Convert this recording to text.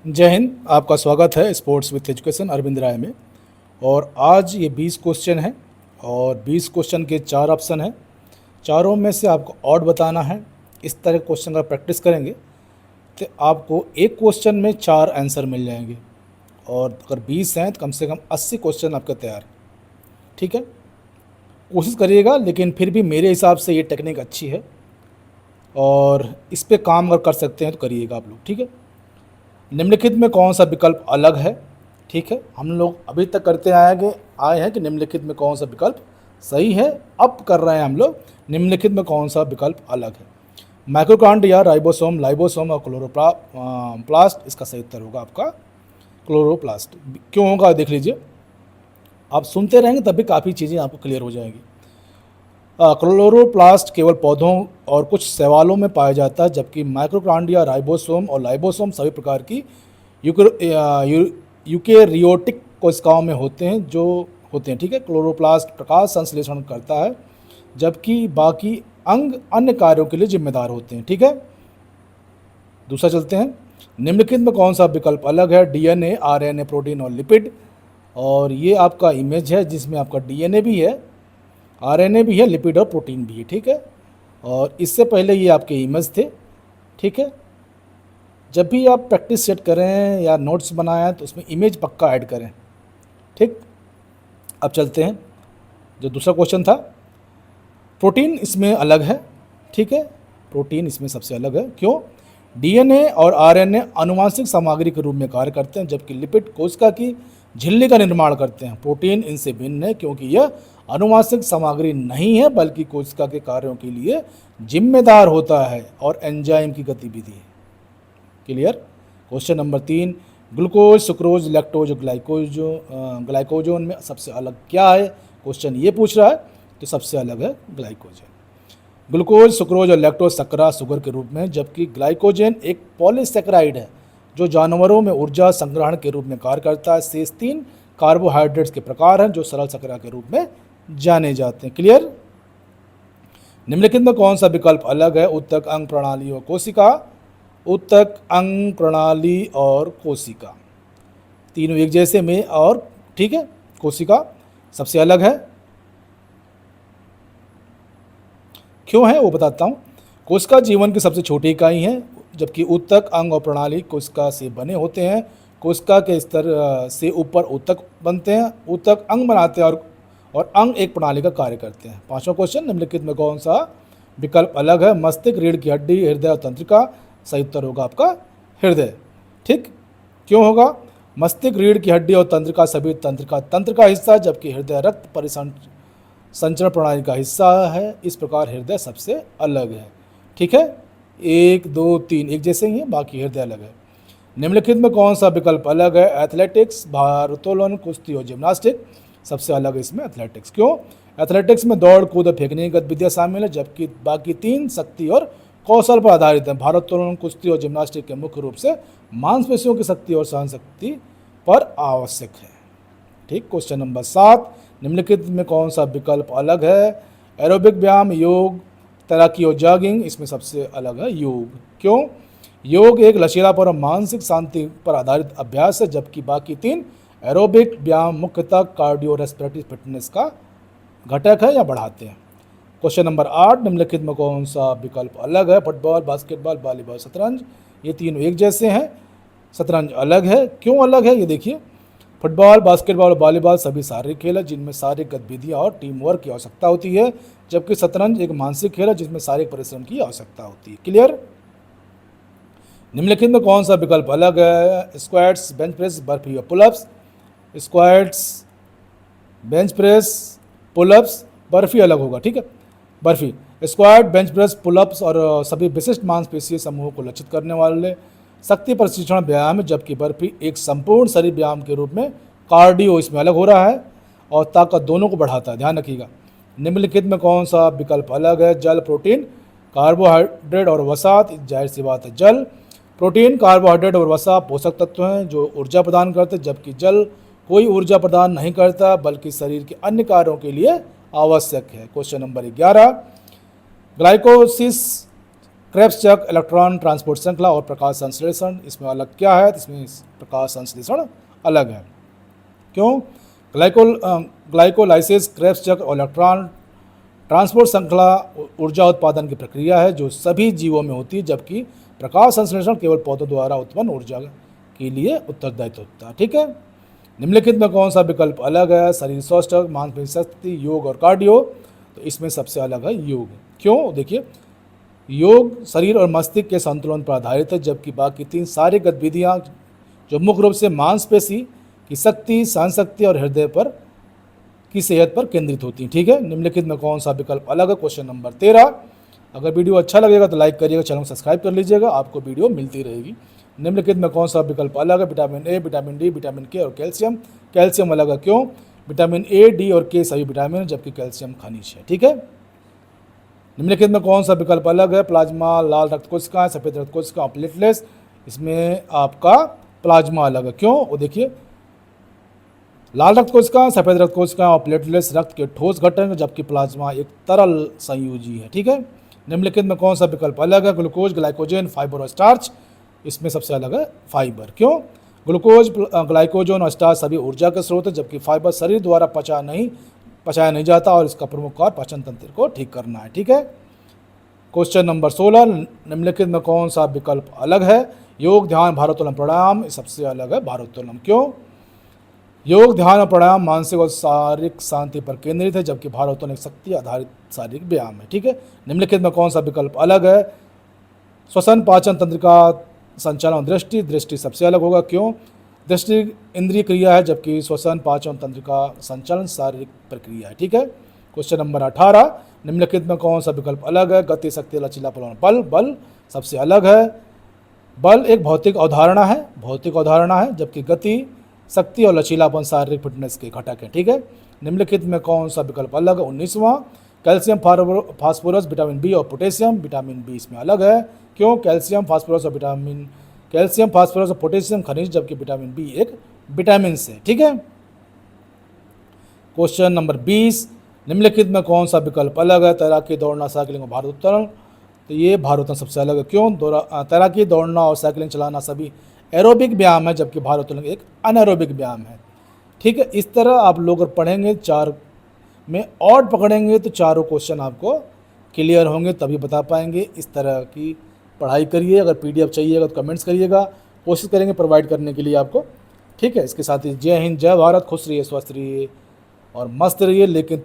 जय हिंद। आपका स्वागत है स्पोर्ट्स विथ एजुकेशन अरविंद राय में। और आज ये 20 क्वेश्चन हैं और 20 क्वेश्चन के 4 ऑप्शन हैं। चारों में से आपको ऑड बताना है। इस तरह क्वेश्चन का प्रैक्टिस करेंगे तो आपको एक क्वेश्चन में 4 आंसर मिल जाएंगे। और अगर 20 हैं तो कम से कम 80 क्वेश्चन आपके तैयार। ठीक है, कोशिश करिएगा, लेकिन फिर भी मेरे हिसाब से ये टेक्निक अच्छी है और इस पे काम अगर कर सकते हैं तो करिएगा आप लोग। ठीक है, निम्नलिखित में कौन सा विकल्प अलग है? ठीक है, हम लोग अभी तक करते आए हैं कि निम्नलिखित में कौन सा विकल्प सही है। अब कर रहे हैं हम लोग निम्नलिखित में कौन सा विकल्प अलग है। माइक्रोकांडिया, राइबोसोम, लाइबोसोम और क्लोरोप्लास्ट इसका सही उत्तर होगा आपका क्लोरोप्लास्ट। क्यों होगा देख लीजिए, आप सुनते रहेंगे तब भी काफ़ी चीज़ें आपको क्लियर हो जाएंगी। क्लोरोप्लास्ट केवल पौधों और कुछ शैवालों में पाया जाता है, जबकि माइक्रोकांडिया, राइबोसोम और लाइबोसोम सभी प्रकार की यूकेरियोटिक कोशिकाओं में होते हैं। ठीक है, क्लोरोप्लास्ट प्रकाश संश्लेषण करता है, जबकि बाकी अंग अन्य कार्यों के लिए जिम्मेदार होते हैं। ठीक है, दूसरा चलते हैं। निम्नलिखित में कौन सा विकल्प अलग है? डीएनए, आरएनए, प्रोटीन और लिपिड। और ये आपका इमेज है जिसमें आपका डीएनए भी है, आरएनए भी है, लिपिड और प्रोटीन भी है। ठीक है, और इससे पहले ये आपके इमेज थे। ठीक है, जब भी आप प्रैक्टिस सेट करें या नोट्स बनाएं तो उसमें इमेज पक्का ऐड करें। ठीक, अब चलते हैं जो दूसरा क्वेश्चन था। प्रोटीन इसमें अलग है। ठीक है, प्रोटीन इसमें सबसे अलग है। क्यों? डीएनए और आरएनए आनुवांशिक सामग्री के रूप में कार्य करते हैं, जबकि लिपिड कोशिका की झिल्ली का निर्माण करते हैं। प्रोटीन इनसे भिन्न है क्योंकि यह आनुवांशिक सामग्री नहीं है बल्कि कोशिका के कार्यों के लिए जिम्मेदार होता है और एंजाइम की गतिविधि है। Clear? Question number 3, glucose, sucrose, lactose, glycogen में सबसे अलग क्या है? क्वेश्चन ये पूछ रहा है, तो सबसे अलग है ग्लाइकोजन। ग्लूकोज, सुक्रोज और लैक्टोज शर्करा शुगर के रूप में, जबकि ग्लाइकोजन एक पॉलीसेकेराइड है जो जानवरों में ऊर्जा संग्रहण के रूप में कार्य करता है। शेष 3 कार्बोहाइड्रेट्स के प्रकार हैं जो सरल शर्करा के रूप में जाने जाते हैं। क्लियर? निम्नलिखित में कौन सा विकल्प अलग है? उत्तक, अंग, प्रणाली और कोशिका। उत्तक, अंग, प्रणाली और कोशिका तीनों एक जैसे में, और ठीक है, कोशिका सबसे अलग है। क्यों है वो बताता हूँ। कोशिका जीवन की सबसे छोटी इकाई है, जबकि उत्तक, अंग और प्रणाली कोशिका से बने होते हैं। कोशिका के स्तर से ऊपर उत्तक बनते हैं, उत्तक अंग बनाते हैं और अंग एक प्रणाली का कार्य करते हैं। पांचवा क्वेश्चन, निम्नलिखित में कौन सा विकल्प अलग है? मस्तिष्क, रीढ़ की हड्डी, हृदय और तंत्रिका। सही उत्तर होगा आपका हृदय। ठीक, क्यों होगा? मस्तिष्क, रीढ़ की हड्डी और तंत्रिका सभी तंत्र का हिस्सा है, जबकि हृदय रक्त परिसंचरण प्रणाली का हिस्सा है। इस प्रकार हृदय सबसे अलग है। ठीक है, 1, 2, 3 एक जैसे ही हैं, बाकी हृदय अलग है। निम्नलिखित में कौन सा विकल्प अलग है? एथलेटिक्स, भारोत्तोलन, कुश्ती और जिम्नास्टिक। सबसे अलग है इसमें एथलेटिक्स। क्यों? एथलेटिक्स में दौड़, कूद और फेंकने की गतिविधियाँ शामिल है, जबकि बाकी 3 शक्ति और कौशल पर आधारित है। भारोत्तोलन, कुश्ती और जिम्नास्टिक के मुख्य रूप से मांसपेशियों की शक्ति और सहन शक्ति पर आवश्यक है। ठीक, क्वेश्चन नंबर 7, निम्नलिखित में कौन सा विकल्प अलग है? एरोबिक व्यायाम, योग, तैराकी और जॉगिंग। इसमें सबसे अलग है योग। क्यों? योग एक लचीलापन और मानसिक शांति पर आधारित अभ्यास है, जबकि बाकी 3 एरोबिक व्यायाम मुख्यतः कार्डियो रेस्पिरेटरी फिटनेस का घटक है या बढ़ाते हैं। क्वेश्चन नंबर 8, निम्नलिखित में कौन सा विकल्प अलग है? फुटबॉल, बास्केटबॉल, वॉलीबॉल, शतरंज। ये तीनों एक जैसे हैं, शतरंज अलग है। क्यों अलग है ये देखिए। फुटबॉल, बास्केटबॉल और वॉलीबॉल सभी शारीरिक खेल है जिनमें शारीरिक गतिविधियाँ और टीम वर्क की आवश्यकता होती है, जबकि शतरंज एक मानसिक खेल है जिसमें शारीरिक परिश्रम की आवश्यकता होती है। क्लियर? निम्नलिखित में कौन सा विकल्प अलग है? स्क्वाट्स, बेंच प्रेस, बर्फी और pullups. Squats, bench press, pullups, barfi अलग होगा। ठीक है, barfi, squat, bench press, pullups और सभी विशिष्ट मांसपेशीय समूहों को लक्षित करने वाले शक्ति प्रशिक्षण व्यायाम है, जबकि बर्फी एक संपूर्ण शरीर व्यायाम के रूप में कार्डियो इसमें अलग हो रहा है और ताकत दोनों को बढ़ाता है। ध्यान रखिएगा। निम्नलिखित में कौन सा विकल्प अलग है? जल, प्रोटीन, कार्बोहाइड्रेट और वसा। जाहिर सी बात है जल। प्रोटीन, कार्बोहाइड्रेट और वसा पोषक तत्व हैं जो ऊर्जा प्रदान करते हैं, जबकि जल कोई ऊर्जा प्रदान नहीं करता बल्कि शरीर के अन्य कार्यों के लिए आवश्यक है। क्वेश्चन नंबर 11, ग्लाइकोसिस क्रेब्स चक्र, इलेक्ट्रॉन ट्रांसपोर्ट श्रृंखला और प्रकाश संश्लेषण, इसमें अलग क्या है? तो इसमें प्रकाश संश्लेषण अलग है। क्यों? ग्लाइकोलाइसिस, क्रेब्स चक्र और इलेक्ट्रॉन ट्रांसपोर्ट श्रृंखला ऊर्जा उत्पादन की प्रक्रिया है जो सभी जीवों में होती है, जबकि प्रकाश संश्लेषण केवल पौधों द्वारा उत्पन्न ऊर्जा के लिए उत्तरदायित्व होता है। ठीक है। निम्नलिखित में कौन सा विकल्प अलग है? शरीर स्वस्थ, मांसपेशी शक्ति, योग और कार्डियो। तो इसमें सबसे अलग है योग। क्यों? देखिए, योग शरीर और मस्तिष्क के संतुलन पर आधारित है, जबकि बाकी 3 सारी गतिविधियां जो मुख्य रूप से मांसपेशी की शक्ति, सहनशक्ति और हृदय पर की सेहत पर केंद्रित होती हैं। ठीक है। निम्नलिखित में कौन सा विकल्प अलग है? Question number 13। अगर वीडियो अच्छा लगेगा तो लाइक करिएगा, चैनल को सब्सक्राइब कर लीजिएगा, आपको वीडियो मिलती रहेगी। निम्नलिखित में कौन सा विकल्प अलग है? Vitamin A, vitamin D, vitamin के और कैल्शियम। कैल्शियम अलग है। क्यों? विटामिन ए, डी और के सभी विटामिन, जबकि कैल्शियम खनिज है। ठीक है। निम्नलिखित में कौन सा विकल्प अलग है? प्लाज्मा, लाल रक्त कोशिकाएं, सफेद रक्त कोशिकाएं और प्लेटलेट्स। इसमें आपका प्लाज्मा अलग है। क्यों? वो देखिए, लाल रक्त कोशिकाएं, सफेद रक्त कोशिकाएं और प्लेटलेट्स रक्त के ठोस घटक हैं, जबकि प्लाज्मा एक तरल संयोजी है। ठीक है। निम्नलिखित में कौन सा विकल्प अलग है? ग्लूकोज, ग्लाइकोजन, फाइबर और स्टार्च। इसमें सबसे अलग है फाइबर। क्यों? ग्लूकोज, ग्लाइकोजन और स्टार्च सभी ऊर्जा के स्रोत है, जबकि फाइबर शरीर द्वारा पचाया नहीं जाता और इसका प्रमुख कार्य पाचन तंत्र को ठीक करना है। ठीक है। Question number 16। निम्नलिखित में कौन सा विकल्प अलग है? योग, ध्यान, भारोत्तोलन, प्राणायाम। सबसे अलग है भारोत्तोलन। क्यों? योग, ध्यान और प्राणायाम मानसिक और शारीरिक शांति पर केंद्रित है, जबकि भारोत्तोलन एक शक्ति आधारित शारीरिक व्यायाम है। ठीक है। निम्नलिखित में कौन सा विकल्प अलग है? श्वसन, पाचन तंत्र का संचालन, दृष्टि सबसे अलग होगा। क्यों? दृष्टि इंद्रिय क्रिया है, जबकि श्वसन पाचन तंत्र का संचालन शारीरिक प्रक्रिया है। ठीक है। Question number 18। निम्नलिखित में कौन सा विकल्प अलग है? गति, शक्ति, लचीलापन और बल सबसे अलग है। बल एक भौतिक अवधारणा है, जबकि गति, शक्ति और लचीलापन शारीरिक फिटनेस के घटक है। ठीक है। निम्नलिखित में कौन सा विकल्प अलग है? 19वां। कैल्शियम, फास्फोरस, विटामिन बी और पोटेशियम। विटामिन बी इसमें अलग है। क्यों? कैल्शियम, फास्फोरस और पोटेशियम खनिज, जबकि विटामिन बी एक विटामिन से। ठीक है। Question number 20। निम्नलिखित में कौन सा विकल्प अलग है? तैराकी, दौड़ना, साइकिलिंग और भारोत्तोलन। तो ये भारोत्तोलन सबसे अलग है। क्यों? तैराकी, दौड़ना और साइकिलिंग चलाना सभी एरोबिक व्यायाम है, जबकि भारोत्तोलन एक अनएरोबिक व्यायाम है। ठीक है। इस तरह आप लोग अगर पढ़ेंगे, 4 में और पकड़ेंगे तो चारों क्वेश्चन आपको क्लियर होंगे, तभी बता पाएंगे। इस तरह की पढ़ाई करिए। अगर पीडीएफ चाहिएगा तो कमेंट्स करिएगा, कोशिश करेंगे प्रोवाइड करने के लिए आपको। ठीक है। इसके साथ ही जय हिंद, जय भारत, खुश रहिए, स्वस्थ रहिए और मस्त रहिए, लेकिन